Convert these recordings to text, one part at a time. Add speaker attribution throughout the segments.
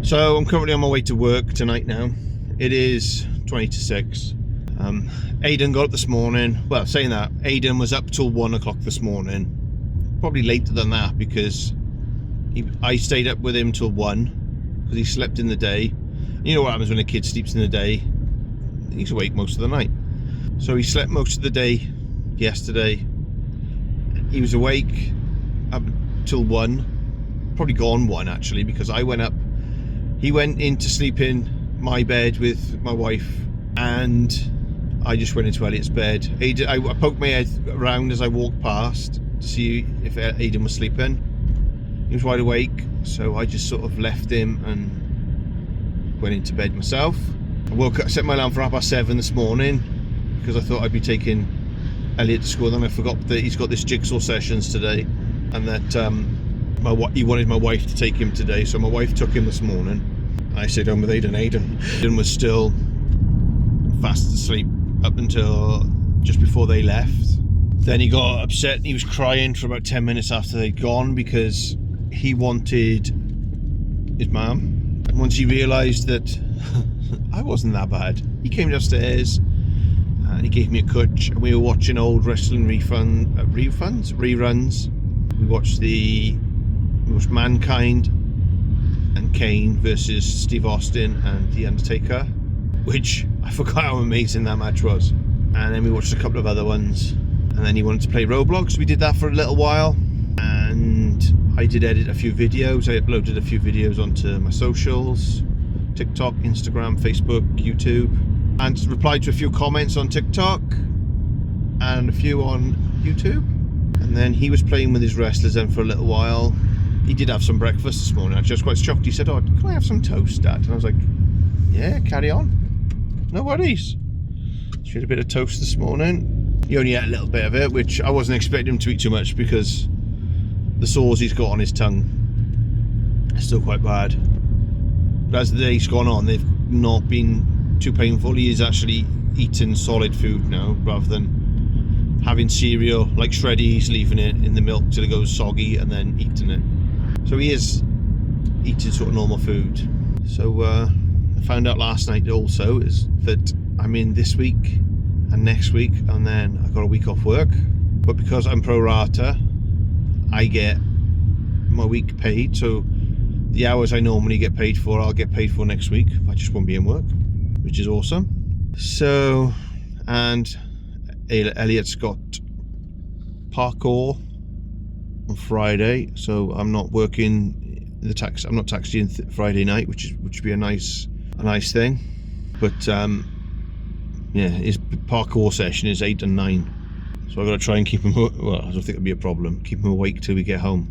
Speaker 1: So I'm currently on my way to work tonight now. It is 20 to 6. Aiden got up this morning. Well, saying that, Aiden was up till 1 o'clock this morning. Probably later than that because I stayed up with him till 1 because he slept in the day. You know what happens when a kid sleeps in the day? He's awake most of the night. So he slept most of the day yesterday. He was awake up till 1. Probably gone 1 actually, because I went up. He went in to sleep in my bed with my wife, and I just went into Elliot's bed. I poked my head around as I walked past to see if Aiden was sleeping. He was wide awake, so I just sort of left him and went into bed myself. I woke up, set my alarm for 7:30 this morning because I thought I'd be taking Elliot to school. Then I forgot that he's got this jigsaw sessions today, and that he wanted my wife to take him today, so my wife took him this morning. I stayed home with Aiden. Aiden was still fast asleep up until just before they left. Then he got upset. He was crying for about 10 minutes after they'd gone because he wanted his mum. And once he realised that I wasn't that bad, he came downstairs and he gave me a cooch, and we were watching old wrestling reruns. We watched Mankind and Kane versus Steve Austin and The Undertaker, which I forgot how amazing that match was. And then we watched a couple of other ones, and then he wanted to play Roblox. We did that for a little while, and I did edit a few videos. I uploaded a few videos onto my socials: TikTok, Instagram, Facebook, YouTube, and replied to a few comments on TikTok and a few on YouTube. And then he was playing with his wrestlers then for a little while. He did have some breakfast this morning. I was just quite shocked. He said, "Oh, can I have some toast, Dad?" And I was like, "Yeah, carry on. No worries." So he had a bit of toast this morning. He only ate a little bit of it, which I wasn't expecting him to eat too much because the sores he's got on his tongue are still quite bad. But as the day's gone on, they've not been too painful. He is actually eating solid food now rather than having cereal like Shreddies, leaving it in the milk till it goes soggy and then eating it. So he is eating sort of normal food. So I found out last night also is that I'm in this week and next week, and then I got a week off work. But because I'm pro rata, I get my week paid. So the hours I normally get paid for, I'll get paid for next week. I just won't be in work, which is awesome. So, and Elliot's got parkour on Friday, so I'm not working the tax. I'm not taxiing Friday night, which would be a nice thing. But yeah, his parkour session is 8 and 9, so I've got to try and keep him. Well, I don't think it'll be a problem. Keep him awake till we get home.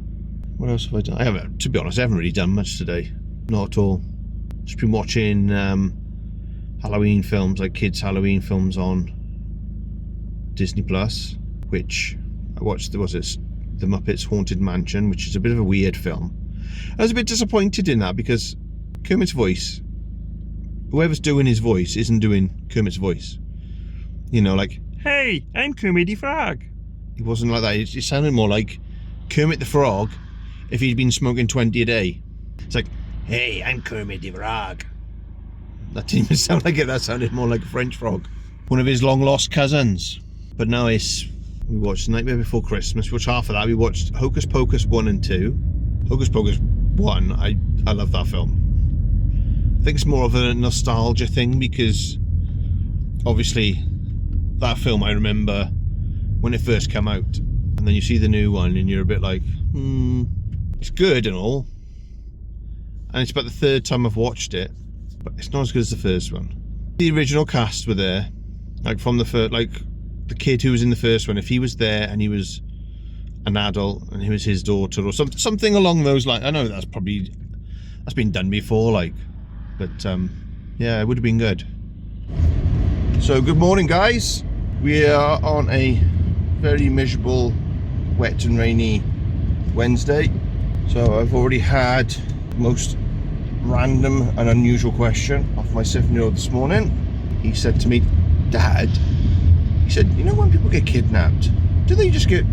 Speaker 1: What else have I done? To be honest, I haven't really done much today. Not at all. Just been watching Halloween films, like kids' Halloween films on Disney Plus, which I watched. Was it The Muppets Haunted Mansion, which is a bit of a weird film. I was a bit disappointed in that because Kermit's voice, whoever's doing his voice isn't doing Kermit's voice. You know, like, "Hey, I'm Kermit the Frog." It wasn't like that. It sounded more like Kermit the Frog if he'd been smoking 20 a day. It's like, "Hey, I'm Kermit the Frog." That didn't even sound like it. That sounded more like a French frog. One of his long lost cousins. But now we watched Nightmare Before Christmas. We watched half of that. We watched Hocus Pocus 1 and 2. Hocus Pocus 1, I love that film. I think it's more of a nostalgia thing because obviously that film I remember when it first came out, and then you see the new one and you're a bit like, it's good and all, and it's about the third time I've watched it, but it's not as good as the first one. The original cast were there, like from the first, like the kid who was in the first one, if he was there and he was an adult and he was his daughter or something along those lines. I know that's been done before, like, but yeah, it would have been good. So good morning, guys. We are on a very miserable, wet and rainy Wednesday. So I've already had the most random and unusual question off my 7-year-old this morning. He said to me, "Dad," he said, "you know when people get kidnapped, do they just get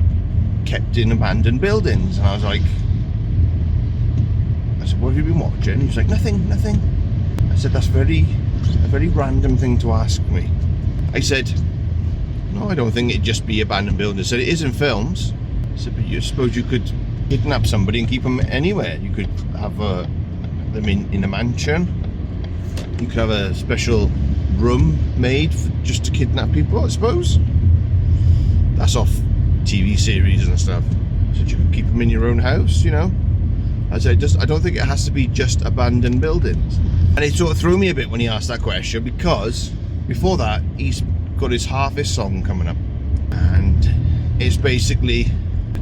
Speaker 1: kept in abandoned buildings?" And I was like, said, what have you been watching? He was like, nothing. I said, that's a very random thing to ask me. I said, no, I don't think it'd just be abandoned buildings. I said, it is in films. I said, but you suppose you could kidnap somebody and keep them anywhere. You could have them in a mansion. You could have a special room made just to kidnap people, I suppose. That's off TV series and stuff. So you could keep them in your own house, you know. I said, I don't think it has to be just abandoned buildings. And it sort of threw me a bit when he asked that question, because before that he's got his Harvest song coming up, and it's basically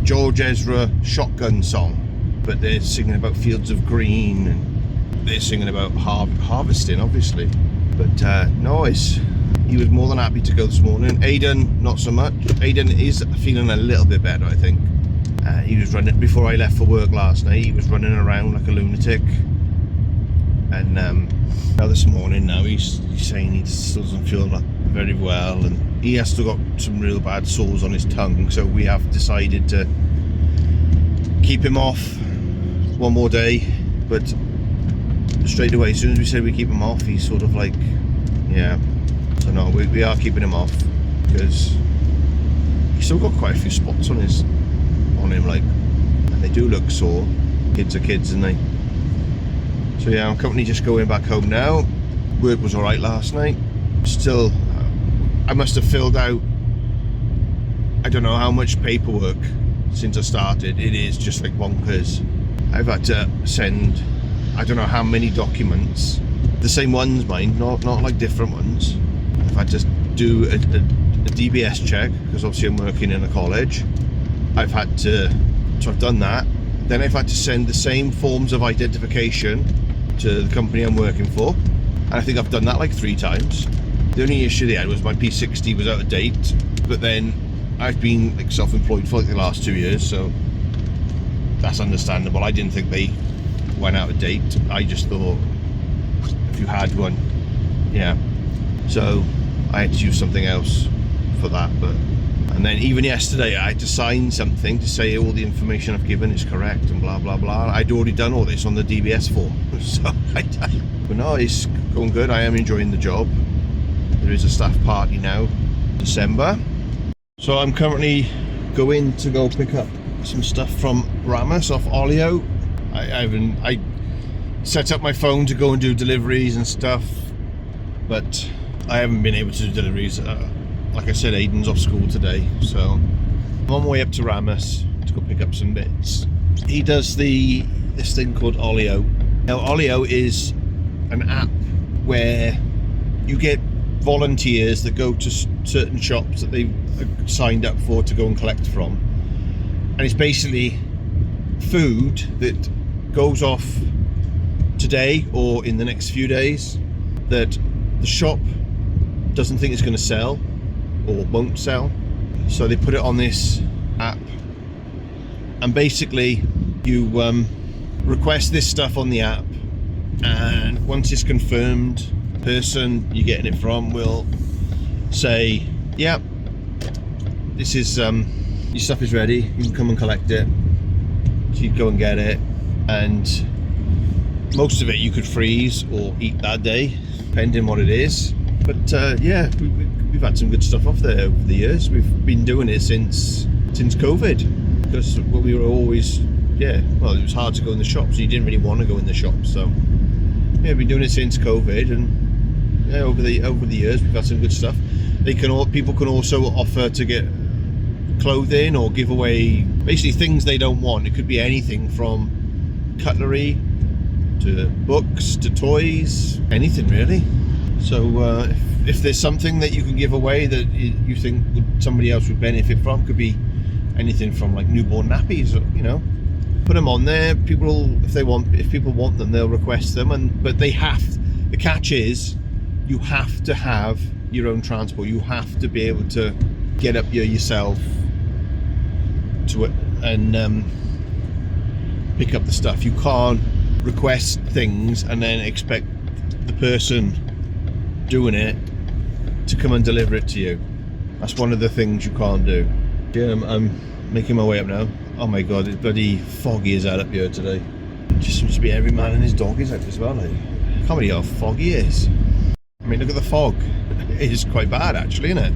Speaker 1: George Ezra shotgun song, but they're singing about fields of green and they're singing about harvesting, obviously. But no, he was more than happy to go this morning. Aiden, not so much. Aiden is feeling a little bit better, I think. He was running, before I left for work last night, he was running around like a lunatic. And now this morning, now he's saying he still doesn't feel very well, and he has still got some real bad sores on his tongue, so we have decided to keep him off one more day. But straight away, as soon as we said we keep him off, he's sort of like, yeah. So no, we are keeping him off, because he's still got quite a few spots on him, like, and they do look sore. Kids are kids, and they. So yeah, I'm currently just going back home now. Work was alright last night. Still, I must have filled out, I don't know how much paperwork since I started. It is just like bonkers. I've had to send, I don't know how many documents, the same ones, mind, not like different ones. I've had to do a DBS check, because obviously I'm working in a college. So I've done that. Then I've had to send the same forms of identification to the company I'm working for, and I think I've done that like 3 times. The only issue they had was my P60 was out of date, but then I've been like self-employed for like the last 2 years, so that's understandable. I didn't think they went out of date. I just thought if you had one, yeah. So I had to use something else for that. And then even yesterday I had to sign something to say all the information I've given is correct and blah blah blah. I'd already done all this on the DBS form, so but no, it's going good. I am enjoying the job. There is a staff party now, December. So I'm currently going to go pick up some stuff from Ramos off Olio. I set up my phone to go and do deliveries and stuff, but I haven't been able to do deliveries. Like I said, Aiden's off school today, so I'm on my way up to Ramos to go pick up some bits. He does this thing called Olio. Now, Olio is an app where you get volunteers that go to certain shops that they've signed up for to go and collect from, and it's basically food that goes off today or in the next few days that the shop doesn't think it's going to sell or won't sell, so they put it on this app, and basically you request this stuff on the app, and once it's confirmed, the person you're getting it from will say, yeah, this is your stuff is ready, you can come and collect it. So you go and get it, and most of it you could freeze or eat that day, depending what it is. But yeah, we've had some good stuff off there over the years. We've been doing it since COVID, because we were always, yeah, well, it was hard to go in the shops, so you didn't really want to go in the shops. So yeah, we've been doing it since COVID, and yeah, over the years we've had some good stuff. People can also offer to get clothing or give away basically things they don't want. It could be anything from cutlery to books to toys, anything really. So if there's something that you can give away that you think somebody else would benefit from, could be anything from like newborn nappies, you know, put them on there. If people want them, they'll request them, but the catch is you have to have your own transport. You have to be able to get up yourself to it and pick up the stuff. You can't request things and then expect the person doing it to come and deliver it to you. That's one of the things you can't do. Yeah, I'm making my way up now. Oh my god, it's bloody foggy as hell up here today. Just seems to be every man and his dog is out as well. Like. I can't believe how foggy it is. I mean, look at the fog. It is quite bad, actually, isn't it?